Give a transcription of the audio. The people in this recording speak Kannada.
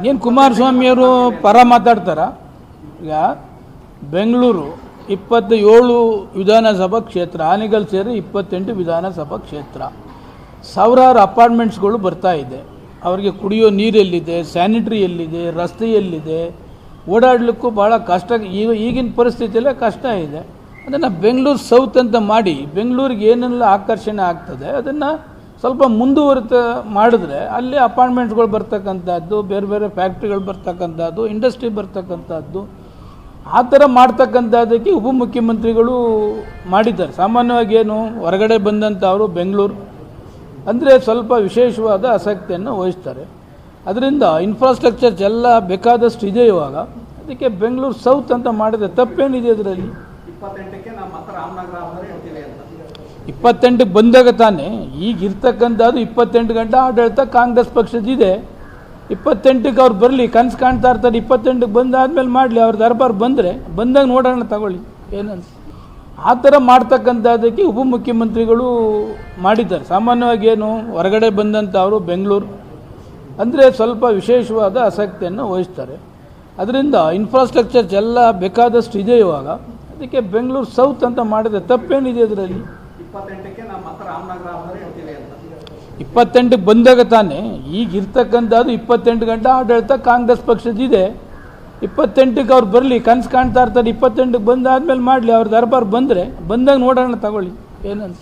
ಏನು ಕುಮಾರಸ್ವಾಮಿಯವರು ಪರ ಮಾತಾಡ್ತಾರ? ಈಗ ಬೆಂಗಳೂರು 27 ವಿಧಾನಸಭಾ ಕ್ಷೇತ್ರ, ಆನೆಗಲ್ ಸೇರಿ 28 ವಿಧಾನಸಭಾ ಕ್ಷೇತ್ರ, ಸಾವಿರಾರು ಅಪಾರ್ಟ್ಮೆಂಟ್ಸ್ಗಳು ಬರ್ತಾ ಇದೆ. ಅವರಿಗೆ ಕುಡಿಯೋ ನೀರೆಲ್ಲಿದೆ, ಸ್ಯಾನಿಟ್ರಿ ಎಲ್ಲಿದೆ, ರಸ್ತೆ ಎಲ್ಲಿದೆ, ಓಡಾಡಲಿಕ್ಕೂ ಭಾಳ ಕಷ್ಟ. ಈಗಿನ ಪರಿಸ್ಥಿತಿಯಲ್ಲೇ ಕಷ್ಟ ಇದೆ. ಅದನ್ನು ಬೆಂಗಳೂರು ಸೌತ್ ಅಂತ ಮಾಡಿ ಬೆಂಗಳೂರಿಗೆ ಏನೆಲ್ಲ ಆಕರ್ಷಣೆ ಆಗ್ತದೆ ಅದನ್ನು ಸ್ವಲ್ಪ ಮುಂದುವರಿತ ಮಾಡಿದ್ರೆ ಅಲ್ಲಿ ಅಪಾರ್ಟ್ಮೆಂಟ್ಸ್ಗಳು ಬರ್ತಕ್ಕಂಥದ್ದು, ಬೇರೆ ಬೇರೆ ಫ್ಯಾಕ್ಟ್ರಿಗಳು ಬರ್ತಕ್ಕಂಥದ್ದು, ಇಂಡಸ್ಟ್ರಿ ಬರ್ತಕ್ಕಂಥದ್ದು, ಆ ಥರ ಮಾಡ್ತಕ್ಕಂಥದ್ದಕ್ಕೆ ಉಪಮುಖ್ಯಮಂತ್ರಿಗಳು ಮಾಡಿದ್ದಾರೆ. ಸಾಮಾನ್ಯವಾಗಿ ಏನು ಹೊರಗಡೆ ಬಂದಂಥವರು ಬೆಂಗಳೂರು ಅಂದರೆ ಸ್ವಲ್ಪ ವಿಶೇಷವಾದ ಆಸಕ್ತಿಯನ್ನು ವಹಿಸ್ತಾರೆ. ಅದರಿಂದ ಇನ್ಫ್ರಾಸ್ಟ್ರಕ್ಚರ್ಸ್ ಎಲ್ಲ ಬೇಕಾದಷ್ಟು ಇದೆ ಇವಾಗ. ಅದಕ್ಕೆ ಬೆಂಗಳೂರು ಸೌತ್ ಅಂತ ಮಾಡಿದ್ರೆ ತಪ್ಪೇನಿದೆ ಅದರಲ್ಲಿ? 28ಕ್ಕೆ ಬಂದಾಗ ತಾನೇ ಈಗ ಇರ್ತಕ್ಕಂಥದ್ದು 28 ಗಂಟೆ ಆಡಳಿತ ಕಾಂಗ್ರೆಸ್ ಪಕ್ಷದಿದೆ. 28ಕ್ಕೆ ಅವ್ರು ಬರಲಿ, ಕನಸು ಕಾಣ್ತಾ ಇರ್ತಾರೆ. 28ಕ್ಕೆ ಬಂದಾದ್ಮೇಲೆ ಮಾಡಲಿ, ಅವ್ರ ದರ್ಬಾರ್ ಬಂದಾಗ ನೋಡೋಣ, ತಗೊಳ್ಳಿ ಏನಂತ. ಆ ಥರ ಮಾಡ್ತಕ್ಕಂಥದ್ದಕ್ಕೆ ಉಪಮುಖ್ಯಮಂತ್ರಿಗಳು ಮಾಡಿದ್ದಾರೆ. ಸಾಮಾನ್ಯವಾಗಿ ಏನು ಹೊರಗಡೆ ಬಂದಂಥವರು ಬೆಂಗಳೂರು ಅಂದರೆ ಸ್ವಲ್ಪ ವಿಶೇಷವಾದ ಆಸಕ್ತಿಯನ್ನು ವಹಿಸ್ತಾರೆ. ಅದರಿಂದ ಇನ್ಫ್ರಾಸ್ಟ್ರಕ್ಚರ್ಸ್ ಎಲ್ಲ ಬೇಕಾದಷ್ಟು ಇದೆ ಇವಾಗ. ಅದಕ್ಕೆ ಬೆಂಗಳೂರು ಸೌತ್ ಅಂತ ಮಾಡಿದ್ರೆ ತಪ್ಪೇನಿದೆ ಅದರಲ್ಲಿ? 28ಕ್ಕೆ ಬಂದಾಗ ತಾನೇ ಈಗ ಇರ್ತಕ್ಕಂಥದ್ದು 28 ಗಂಟೆ ಆಡಳಿತ ಕಾಂಗ್ರೆಸ್ ಪಕ್ಷದಿದೆ. 28ಕ್ಕೆ ಅವ್ರು ಬರಲಿ, ಕನಸು ಕಾಣ್ತಾ ಇರ್ತಾರೆ. 28ಕ್ಕೆ ಬಂದಾದ್ಮೇಲೆ ಮಾಡಲಿ, ಅವ್ರ ದರ್ಬಾರ್ ಬಂದಾಗ ನೋಡೋಣ, ತಗೊಳ್ಳಿ ಏನಂತ.